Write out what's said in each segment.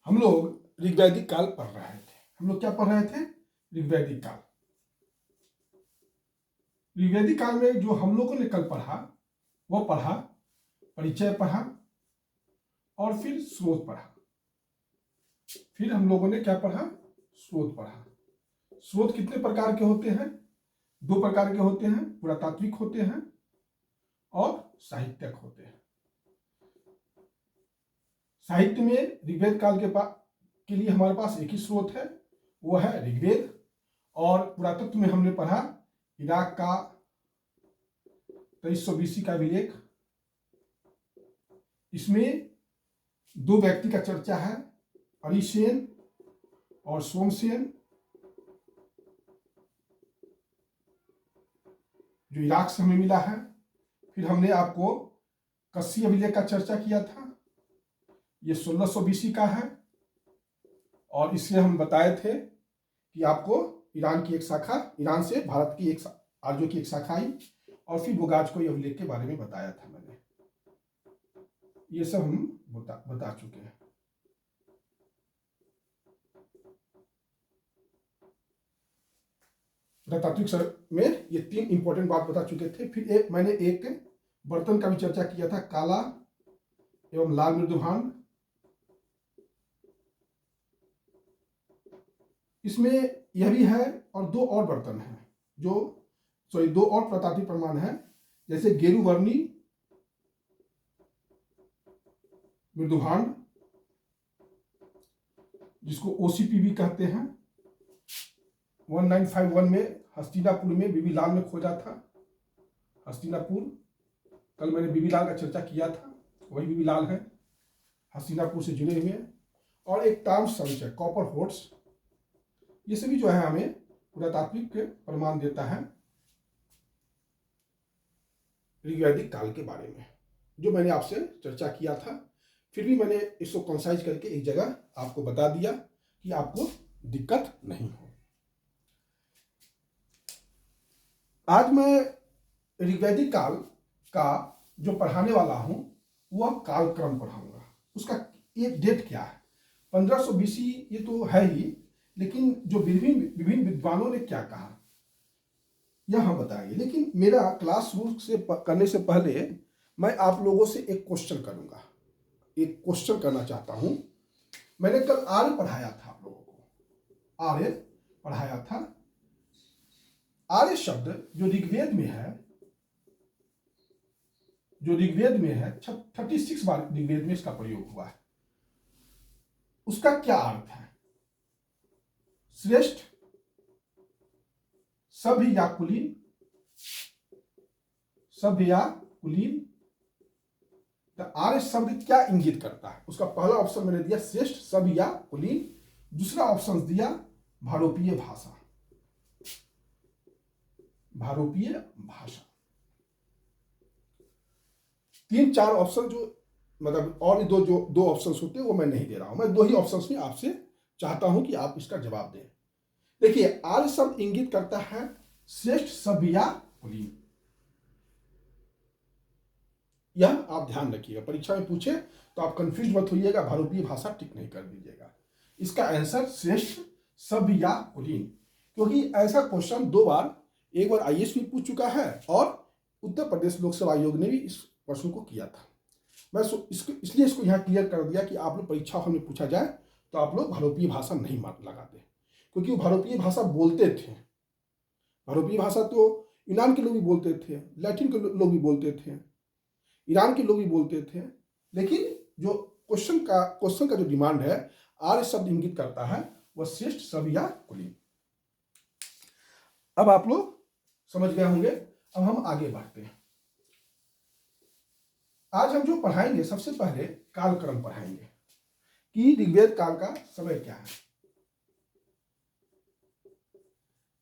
हम लोग ऋग्वैदिक काल पढ़ रहे थे। हम लोग क्या पढ़ रहे थे? ऋग्वैदिक काल। ऋग्वैदिक काल में जो हम लोगों ने कल पढ़ा वो पढ़ा, परिचय पढ़ा और फिर स्रोत पढ़ा। फिर हम लोगों ने क्या पढ़ा? स्रोत पढ़ा। स्रोत कितने प्रकार के होते हैं? दो प्रकार के होते हैं, पुरातात्विक होते हैं और साहित्यक होते हैं। साहित्य में ऋग्वेद काल के लिए हमारे पास एक ही स्रोत है, वो है ऋग्वेद। और पुरातत्व में हमने पढ़ा इराक का 2300 BC का विलेख। इसमें दो व्यक्ति का चर्चा है, अरिसेन और सोमसेन, जो इराक से हमें मिला है। फिर हमने आपको कस्सी अभिलेख का चर्चा किया था, ये 1600 BC का है। और इससे हम बताए थे कि आपको ईरान की एक शाखा, ईरान से भारत की एक आर्यों की एक शाखा आई, और फिर बोगाजकोई अभिलेख के बारे में बताया था मैंने। ये सब हम बता चुके हैं। पुरातात्विक सर में ये तीन इंपॉर्टेंट बात बता चुके थे। फिर मैंने एक बर्तन का भी चर्चा किया था, काला एवं लाल मृदुभांड। इसमें यह भी है और दो और बर्तन हैं, दो और पुरातात्विक प्रमाण है, जैसे गेरुवर्णी मृदुभांड, जिसको ओसीपी भी कहते हैं। 1951 में हस्तिनापुर में बीबी लाल ने खोजा था। हस्तिनापुर, कल मैंने बीबी लाल का चर्चा किया था, वही बीबी लाल है, हस्तिनापुर से जुड़े हुए। और एक ताम्र संचय, कॉपर होर्स, ये सभी जो है हमें पुरातात्विक प्रमाण देता है ऋग्वैदिक काल के बारे में, जो मैंने आपसे चर्चा किया था। फिर भी मैंने इसको कंसाइज करके एक जगह आपको बता दिया कि आपको दिक्कत नहीं हो। आज मैं ऋग्वैदिक काल का जो पढ़ाने वाला हूं वह कालक्रम पढ़ाऊंगा। उसका ये डेट क्या है? 1500 BC ये तो है ही, लेकिन जो विभिन्न विद्वानों ने क्या कहा यह हम बताएंगे। लेकिन मेरा क्लास शुरू से करने से पहले मैं आप लोगों से एक क्वेश्चन करूंगा, एक क्वेश्चन करना चाहता हूं। मैंने कल आर्य पढ़ाया था, आप लोगों को आर्य पढ़ाया था। आर्य शब्द जो ऋग्वेद में है, 36 बार ऋग्वेद में इसका प्रयोग हुआ है। उसका क्या अर्थ है? श्रेष्ठ, सभ्य या कुलीन, सभ्य या कुलीन। तो आर्य शब्द क्या इंगित करता है? उसका पहला ऑप्शन मैंने दिया श्रेष्ठ, सभ्य या कुलीन। दूसरा ऑप्शन दिया भारोपीय भाषा, भारोपीय भाषा। 3-4 ऑप्शन जो मतलब और दो ऑप्शंस होते हैं वो मैं नहीं दे रहा हूं। मैं दो ही ऑप्शंस में आपसे चाहता हूं कि आप इसका जवाब दें। देखिए, आर्य शब्द इंगित करता है श्रेष्ठ, सभ्य या कुलीन। यह आप ध्यान रखिएगा, परीक्षा में पूछे तो आप कंफ्यूज मत होइएगा, भारोपीय भाषा टिक नहीं कर दीजिएगा। इसका आंसर श्रेष्ठ, सभ्य या कुलीन, क्योंकि ऐसा क्वेश्चन 2 बार, एक बार आईएएस में पूछ चुका है और उत्तर प्रदेश लोक सेवा आयोग ने भी इस प्रश्न को किया था। मैं इसलिए इसको यहाँ क्लियर कर दिया कि आप लोग परीक्षा हॉल में पूछा जाए तो आप लोग भारोपीय भाषा नहीं लगाते, क्योंकि वो भारोपीय भाषा बोलते थे। भारोपीय भाषा तो यूनान के लोग भी बोलते थे, लैटिन के लोग भी बोलते थे, ईरान के लोग भी बोलते थे। लेकिन जो क्वेश्चन का जो डिमांड है, आर्य शब्द इंगित करता है वह श्रेष्ठ, सभ्य या कुलीन। अब आप लोग समझ गए होंगे। अब हम आगे बढ़ते हैं। आज हम जो पढ़ाएंगे, सबसे पहले कालक्रम पढ़ाएंगे कि ऋग्वेद काल का समय क्या है।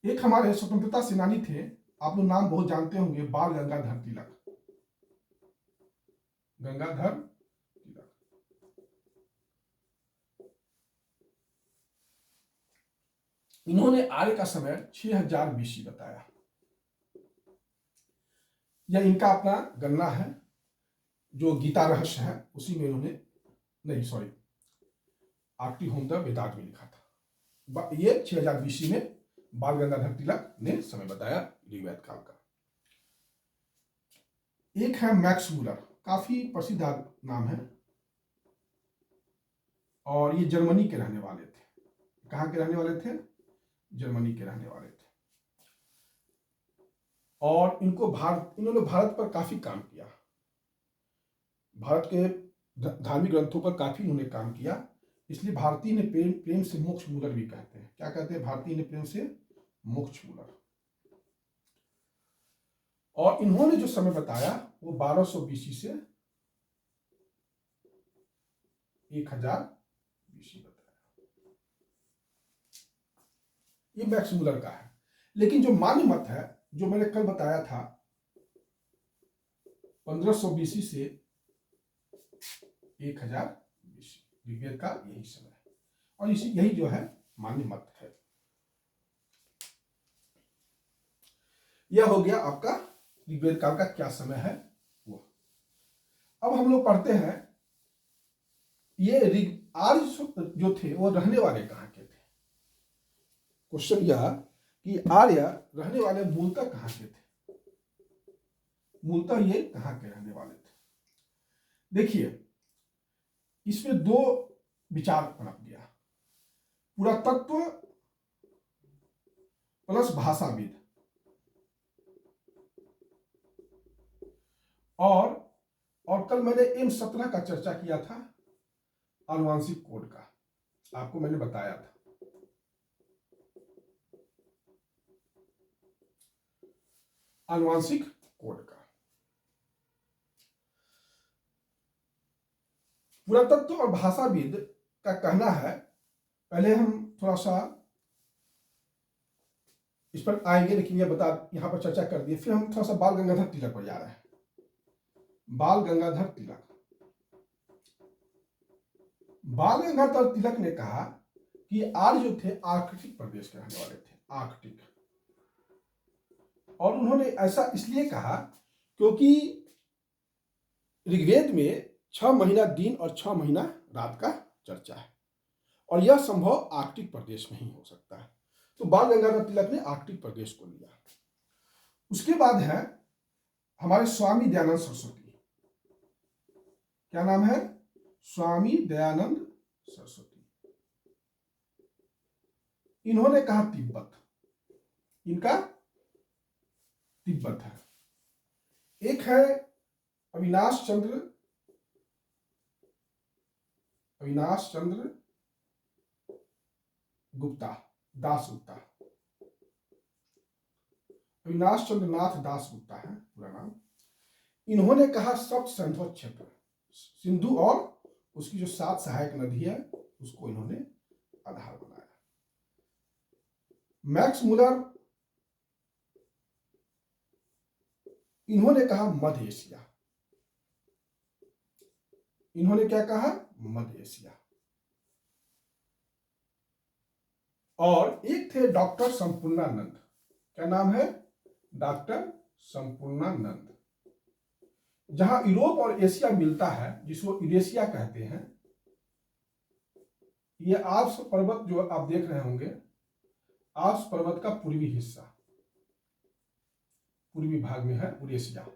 एक हमारे स्वतंत्रता सेनानी थे, आप लोग नाम बहुत जानते होंगे, बाल गंगाधर तिलक। गंगाधर तिलक, इन्होंने आर्य का समय 6000 BC बताया। यह इनका अपना गणना है, जो गीता रहस्य है उसी में इन्होंने, नहीं सॉरी, आरती होमदेव वेदांत में लिखा था। ये 6000 BC में बाल गंगाधर तिलक ने समय बताया ऋग्वेद काल का। एक है मैक्स मूलर, काफी प्रसिद्ध नाम है, और ये जर्मनी के रहने वाले थे। कहाँ के रहने वाले थे? जर्मनी के रहने वाले थे। और इन्होंने भारत पर काफी काम किया, भारत के धार्मिक ग्रंथों पर काफी इन्होंने काम किया, इसलिए भारतीय ने प्रेम से मोक्ष मूलर भी कहते हैं। क्या कहते हैं? भारतीय ने प्रेम से मोक्ष मूलर। और इन्होंने जो समय बताया वो 1200 BC से 1000 BC बताया। ये मैक्स मूलर का है। लेकिन जो मान्य मत है, जो मैंने कल बताया था, 1500 BC से 1000 BC, ऋग्वेद का यही समय है, और यही जो है मान्य मत है। यह हो गया आपका ऋग्वेद काल का क्या समय है वो। अब हम लोग पढ़ते हैं ये आर्य जो थे वो रहने वाले कहाँ के थे। क्वेश्चन यह कि आर्य रहने वाले मूलतः कहाँ के थे, मूलतः ये कहाँ के रहने वाले थे। देखिए, इसमें दो विचार पनप गया, पुरातत्व प्लस भाषाविद, और कल मैंने M17 का चर्चा किया था, आनुवांशिक कोड का, आपको मैंने बताया था। आनुवांशिक कोड का पुरातत्व और भाषाविद का कहना है, पहले हम थोड़ा सा इस पर आएंगे, लेकिन यह यहां पर चर्चा कर दिए, फिर हम थोड़ा सा बाल गंगाधर तिलक पर जा रहे हैं। बाल गंगाधर तिलक, बाल गंगाधर तिलक ने कहा कि आर्य जो थे आर्कटिक प्रदेश के रहने वाले थे, आर्कटिक। और उन्होंने ऐसा इसलिए कहा क्योंकि ऋग्वेद में 6 महीना दिन और 6 महीना रात का चर्चा है, और यह संभव आर्कटिक प्रदेश में ही हो सकता है। तो बाल गंगाधर तिलक ने आर्कटिक प्रदेश को लिया। उसके बाद है हमारे स्वामी दयानंद सरस्वती। क्या नाम है? स्वामी दयानंद सरस्वती। इन्होंने कहा तिब्बत, इनका तिब्बत है। एक है अविनाश चंद्र गुप्ता, दास गुप्ता, अविनाश चंद्र नाथ दास गुप्ता है पूरा नाम। इन्होंने कहा सप्त सिंधु क्षेत्र, सिंधु और उसकी जो 7 सहायक नदी है उसको इन्होंने आधार बनाया। मैक्स मूलर, इन्होंने कहा मध्य एशिया। इन्होंने क्या कहा? मध्य एशिया। और एक थे डॉक्टर संपूर्णानंद। क्या नाम है? डॉक्टर संपूर्णानंद। जहां यूरोप और एशिया मिलता है, जिसको यूरेशिया कहते हैं, ये आल्प्स पर्वत जो आप देख रहे होंगे, आल्प्स पर्वत का पूर्वी हिस्सा, पूर्वी भाग में है यूरेशिया।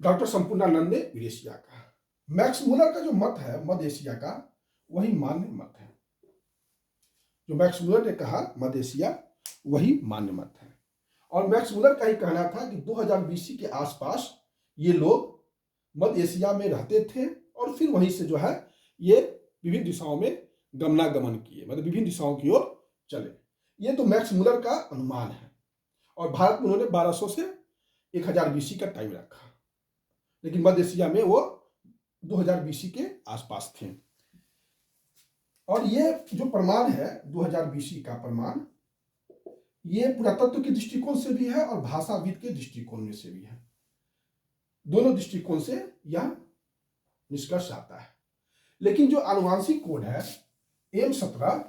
डॉक्टर संपूर्णानंद ने यूरेशिया का। मैक्स मूलर का जो मत है मध्य एशिया का, वही मान्य मत है। जो मैक्स मूलर ने कहा मध्य एशिया, वही मान्य मत है। और मैक्स मूलर का ही कहना था कि 2000 BC के आसपास ये लोग मध्य एशिया में रहते थे, और फिर वहीं से जो है ये विभिन्न दिशाओं में गमनागमन किए, मतलब विभिन्न दिशाओं की ओर चले। ये तो मैक्स मूलर का अनुमान है। और भारत में उन्होंने 1200 से 1000 BC का टाइम रखा, लेकिन मध्य एशिया में वो 2000 BC के आसपास थे। और ये जो प्रमाण है 2000 BC का प्रमाण, ये पुरातत्व के दृष्टिकोण से भी है और भाषाविद के दृष्टिकोण में से भी है। दोनों दृष्टिकोण से यह निष्कर्ष आता है। लेकिन जो आनुवांशिक कोड है M17,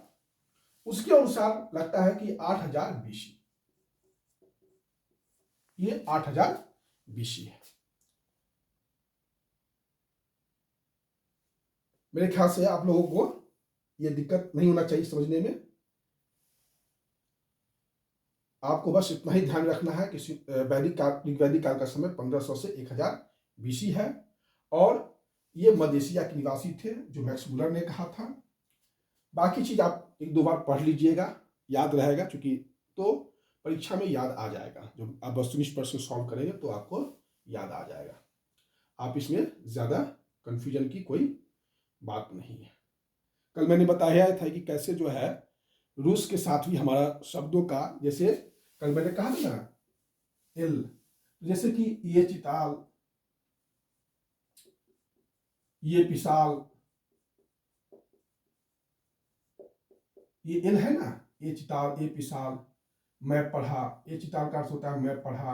उसके अनुसार लगता है कि 8000 BC, ये 8000 BC है। मेरे ख्याल से आप लोगों को ये दिक्कत नहीं होना चाहिए समझने में। आपको बस इतना ही ध्यान रखना है कि वैदिक काल का समय 1500 से 1000 बीसी है, और ये मध्य एशिया के निवासी थे, जो मैक्स मुलर ने कहा था। बाकी चीज आप एक दो बार पढ़ लीजिएगा, याद रहेगा, चूंकि तो परीक्षा में याद आ जाएगा। जब आप वस्तुनिष्ठ प्रश्न सॉल्व करेंगे तो आपको याद आ जाएगा। आप इसमें ज्यादा कंफ्यूजन की कोई बात नहीं है। कल मैंने बताया था कि कैसे जो है रूस के साथ भी हमारा शब्दों का, जैसे कल मैंने कहा था ना एल, जैसे कि ये चिताल, ये पिसाल, ये एल है ना, ये चिताल, ये पिसाल, मैं पढ़ा। ये चिताल का अर्थ होता है मैं पढ़ा,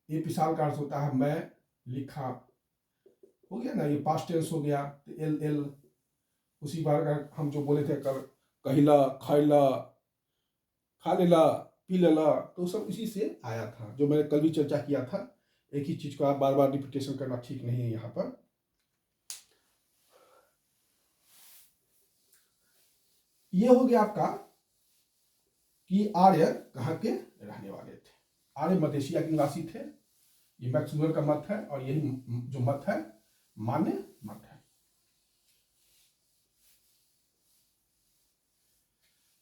ये पिसाल का अर्थ होता है मैं लिखा। हो गया ना, ये पास्ट टेंस हो गया। तो एल एल उसी बार का हम जो बोले थे कल, कहिला, खैला, खा लेला, पी लेला, तो सब इसी से आया था, जो मैंने कल भी चर्चा किया था। एक ही चीज को आप बार बार रिपीटेशन करना ठीक नहीं है यहाँ पर। ये हो गया आपका कि आर्य कहाँ के रहने वाले थे। आर्य मध्य एशिया के निवासी थे। ये मैक्स मुलर का मत है, और यही जो मत है मान्य मत है।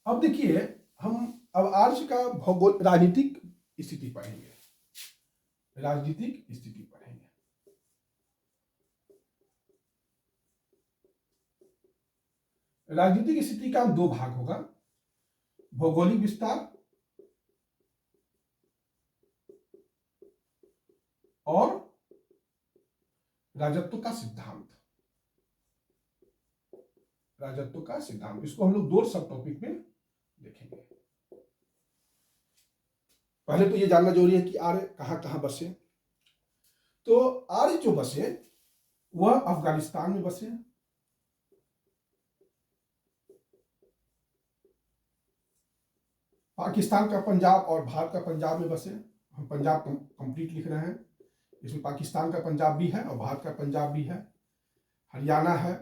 अब देखिए, हम अब आर्य का भौगोलिक राजनीतिक स्थिति पढ़ेंगे। राजनीतिक स्थिति पढ़ेंगे। राजनीतिक स्थिति का दो भाग होगा, भौगोलिक विस्तार और राजत्व का सिद्धांत। राजत्व का सिद्धांत, इसको हम लोग दो सब टॉपिक में देखेंगे। पहले तो ये जानना जरूरी है कि आर्य कहां कहां बसे। तो आर्य जो बसे वह अफगानिस्तान में बसे, पाकिस्तान का पंजाब और भारत का पंजाब में बसे। हम पंजाब कंप्लीट लिख रहे हैं, इसमें पाकिस्तान का पंजाब भी है और भारत का पंजाब भी है। हरियाणा है।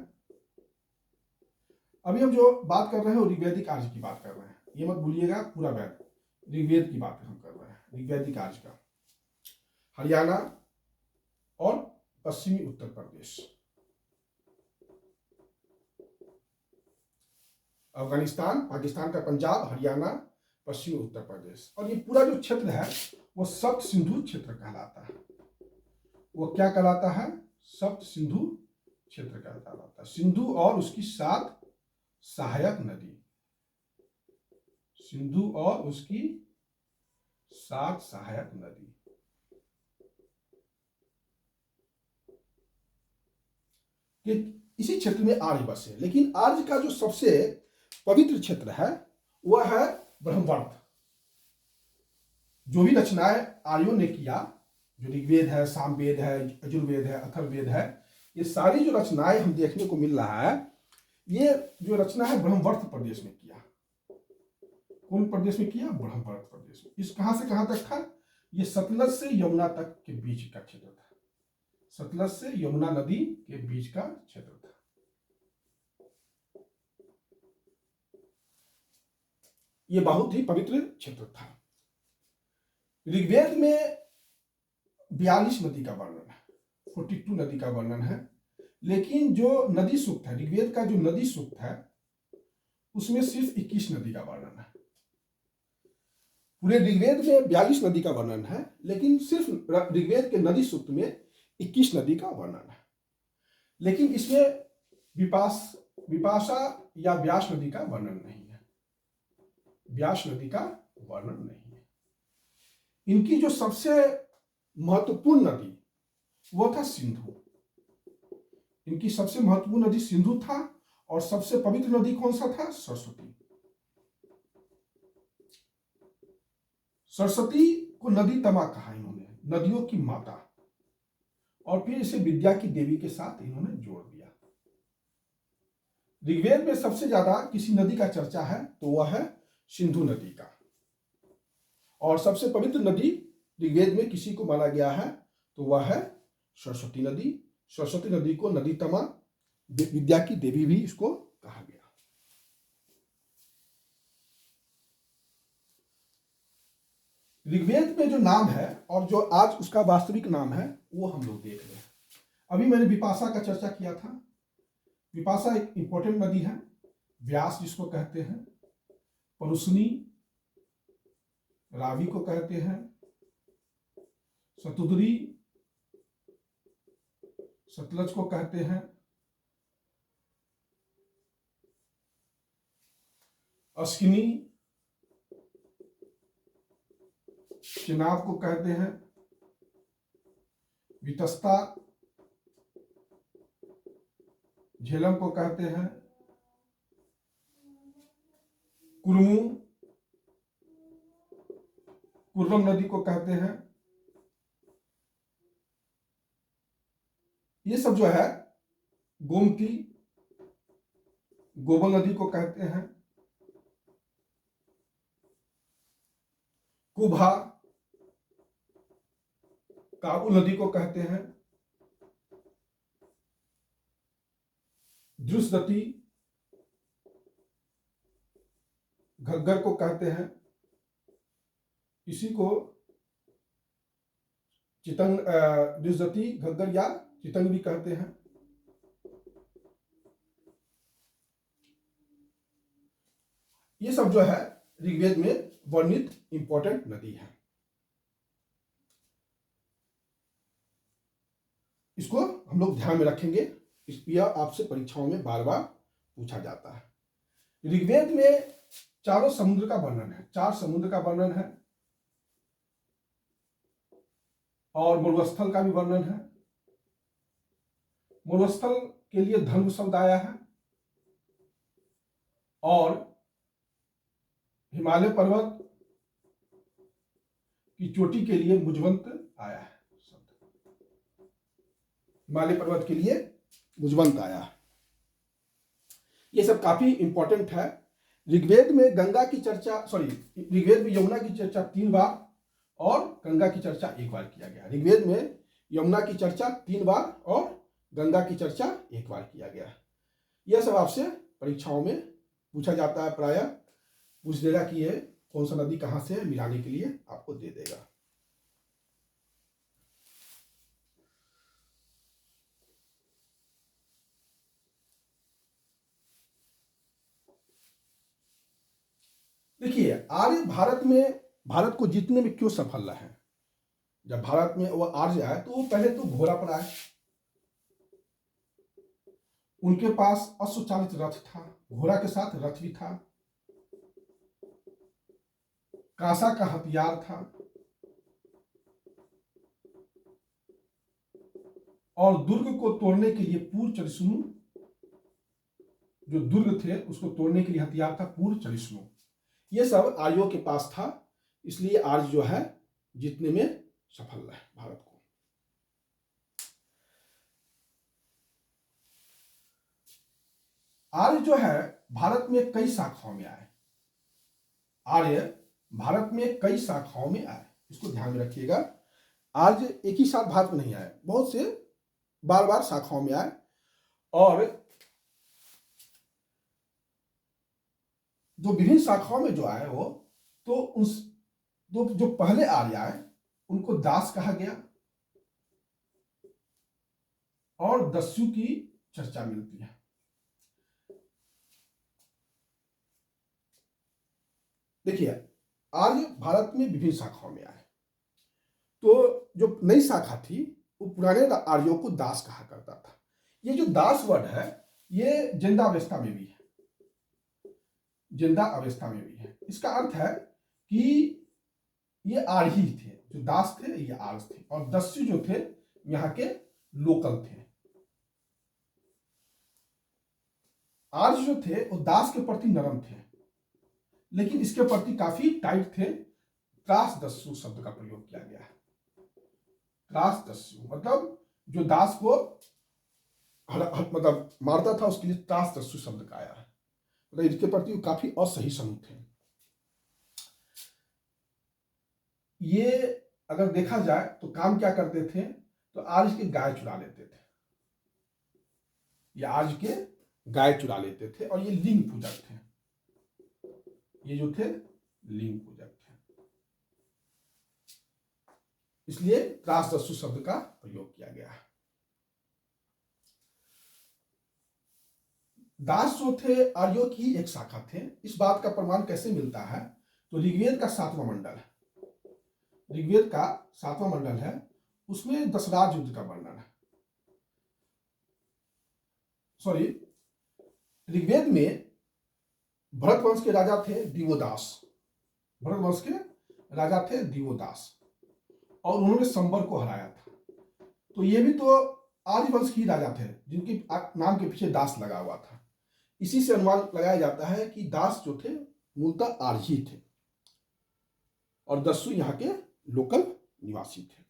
अभी हम जो बात कर रहे हैं वो ऋग्वैदिक आर्य की बात कर रहे हैं, ये मत भूलिएगा, पूरा वेद ऋग्वेद की बात हम कर रहे हैं, ऋग्वैदिक आर्य का। हरियाणा और पश्चिमी उत्तर प्रदेश, अफगानिस्तान, पाकिस्तान का पंजाब, हरियाणा, पश्चिमी उत्तर प्रदेश, और ये पूरा जो क्षेत्र है वो सप्त सिंधु क्षेत्र कहलाता है। वो क्या कहलाता है? सप्त सिंधु क्षेत्र कहलाता है। सिंधु और उसकी 7 सहायक नदी, सिंधु और उसकी 7 सहायक नदी। इसी क्षेत्र में आर्य बसे। लेकिन आर्य का जो सबसे पवित्र क्षेत्र है वह है ब्रह्मवर्त। जो भी रचनाएं आर्यों ने किया, जो ऋग्वेद है, सामवेद है, यजुर्वेद है, अथर्ववेद है, ये सारी जो रचनाएं हम देखने को मिल रहा है, ये जो रचना है ब्रह्मवर्त प्रदेश में किया। कौन प्रदेश में किया? ब्रह्मवर्त प्रदेश में। इस कहां से कहां तक था? ये सतलज से यमुना तक के बीच का क्षेत्र था। सतलज से यमुना नदी के बीच का क्षेत्र था। ये बहुत ही पवित्र क्षेत्र था। ऋग्वेद में 42 नदी का वर्णन है, 42 नदी का वर्णन है। लेकिन जो नदी सूक्त है, ऋग्वेद का जो नदी सूक्त है, उसमें सिर्फ 21 नदी का वर्णन है। पूरे ऋग्वेद में 42 नदी का वर्णन है, लेकिन सिर्फ ऋग्वेद के नदी सूक्त में 21 नदी का वर्णन है। लेकिन इसमें विपाशा या व्यास नदी का वर्णन नहीं है। व्यास नदी का वर्णन नहीं है। इनकी जो सबसे महत्वपूर्ण नदी वो था सिंधु। इनकी सबसे महत्वपूर्ण नदी सिंधु था, और सबसे पवित्र नदी कौन सा था? सरस्वती। सरस्वती को नदी तमा कहा इन्होंने, नदियों की माता, और फिर इसे विद्या की देवी के साथ इन्होंने जोड़ दिया। ऋग्वेद में सबसे ज्यादा किसी नदी का चर्चा है तो वह है सिंधु नदी का, और सबसे पवित्र नदी ऋग्वेद में किसी को माना गया है तो वह है सरस्वती नदी। सरस्वती नदी को नदी तमा विद्या की देवी भी इसको कहा गया। ऋग्वेद में जो नाम है और जो आज उसका वास्तविक नाम है वो हम लोग देख रहे हैं। अभी मैंने विपाशा का चर्चा किया था। विपाशा एक इंपॉर्टेंट नदी है, व्यास जिसको कहते हैं, परुष्णी रावी को कहते हैं, शतुद्री सतलज को कहते हैं, अश्विनी चिनाब को कहते हैं, वितस्ता झेलम को कहते हैं, कुर्मू कुर्रम नदी को कहते हैं। ये सब जो है, गोमती गोबल नदी को कहते हैं, कुभा काबुल नदी को कहते हैं, द्रुसदती घग्गर को कहते हैं, इसी को चितंग द्रुसदती घग्गर या चितंग भी कहते हैं। ये सब जो है ऋग्वेद में वर्णित इंपॉर्टेंट नदी है। इसको हम लोग ध्यान में रखेंगे, यह आपसे परीक्षाओं में बार बार पूछा जाता है। ऋग्वेद में चारों समुद्र का वर्णन है, 4 समुद्र का वर्णन है और मरुस्थल का भी वर्णन है। मरुस्थल के लिए धर्म शब्द आया है और हिमालय पर्वत की चोटी के लिए मुजवंत आया है शब्द। हिमालय पर्वत के लिए मुजवंत आया है। ये सब काफी इंपॉर्टेंट है। ऋग्वेद में गंगा की चर्चा, ऋग्वेद में यमुना की चर्चा 3 बार और गंगा की चर्चा 1 बार किया गया। ऋग्वेद में यमुना की चर्चा 3 बार और गंगा की चर्चा 1 बार किया गया। यह सब आपसे परीक्षाओं में पूछा जाता है, प्रायः पूछ देगा कि ये कौन सा नदी कहां से है, मिलाने के लिए आपको दे देगा। देखिए, आर्य भारत को जीतने में क्यों सफल रहे हैं। जब भारत में वो आर्य आए तो वो पहले तो घोड़ा पर आए, उनके पास अश्वचालित रथ था, घोड़ा के साथ रथ भी था, कांसा का हथियार था और दुर्ग को तोड़ने के लिए पूर चरिष्णु, जो दुर्ग थे उसको तोड़ने के लिए हथियार था पूर चरिष्णु। ये सब आर्यों के पास था, इसलिए आर्य जो है जीतने में सफल रहे भारत को। आर्य जो है भारत में कई शाखाओं में आए। आर्य भारत में कई शाखाओं में आए, इसको ध्यान में रखिएगा। आर्य एक ही साथ भारत में नहीं आए, बहुत से बार बार शाखाओं में आए। और जो विभिन्न शाखाओं में जो आए हो, तो उस जो पहले आर्य आए उनको दास कहा गया और दस्यु की चर्चा मिलती है। देखिए, आर्य भारत में विभिन्न शाखाओं में आए, तो जो नई शाखा थी वो पुराने आर्यों को दास कहा करता था। ये जो दास वर्ड है ये जिंदा अवस्था में भी है, जिंदा अवस्था में भी है। इसका अर्थ है कि ये आर्य ही थे, जो दास थे ये आर्य थे, और दस्यु जो थे यहाँ के लोकल थे। आर्य जो थे वो दास के प्रति नरम थे, लेकिन इसके प्रति काफी टाइट थे। त्रास दस्यु शब्द का प्रयोग किया गया है। त्रास दस्यु मतलब जो दास को मतलब मारता था, उसके लिए त्रास दस्यु शब्द का आया है। मतलब इसके प्रति काफी असहिष्णु थे। ये अगर देखा जाए तो काम क्या करते थे, तो आर्य की गाय चुरा लेते थे। ये आर्य के गाय चुरा लेते थे और ये लिंग पूजक थे। ये जो थे लिंग पूजक थे, इसलिए त्रासदस्यु शब्द का प्रयोग किया गया है। दास जो थे आर्यों की एक शाखा थे। इस बात का प्रमाण कैसे मिलता है? तो ऋग्वेद का 7वां मंडल है, ऋग्वेद का 7वां मंडल है, उसमें दशराज युद्ध का वर्णन है। सॉरी, ऋग्वेद में भरत वंश के राजा थे दिवोदास, भरत वंश के राजा थे दिवोदास, और उन्होंने संबर को हराया था। तो ये भी तो आर्य वंश की राजा थे जिनके नाम के पीछे दास लगा हुआ था। इसी से अनुमान लगाया जाता है कि दास जो थे मूलतः आर्य ही थे और दस्यु यहाँ के लोकल निवासी थे।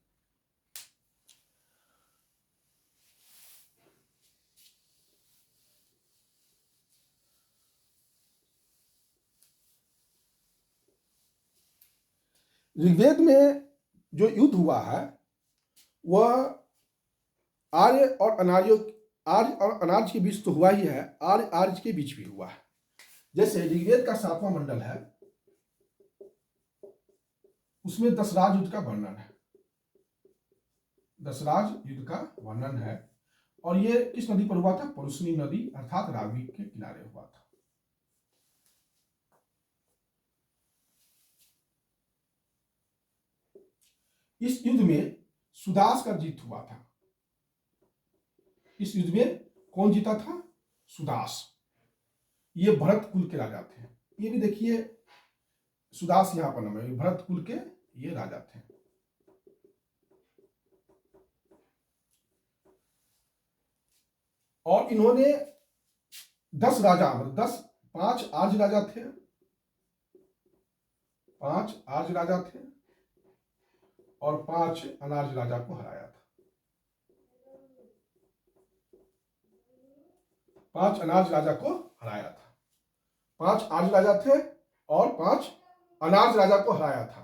ऋग्वेद में जो युद्ध हुआ है वह आर्य और अनार्यों, आर्य और अनार्य के बीच तो हुआ ही है, आर्य आर्य के बीच भी हुआ है। जैसे ऋग्वेद का 7वां मंडल है, उसमें दशराज युद्ध का वर्णन है, दशराज युद्ध का वर्णन है। और ये किस नदी पर हुआ था? परुष्णी नदी अर्थात रावी के किनारे हुआ था। इस युद्ध में सुदास का जीत हुआ था। इस युद्ध में कौन जीता था? सुदास। ये भरत कुल के राजा थे। ये भी देखिए सुदास यहां पर नाम है, भरत कुल के ये राजा थे। और इन्होंने 10 राजा, मतलब 5 आर्य राजा थे, 5 आर्य राजा थे और 5 अनार्य राजा को हराया था। 5 अनार्य राजा को हराया था। 5 आर्य राजा थे और 5 अनार्य राजा को हराया था।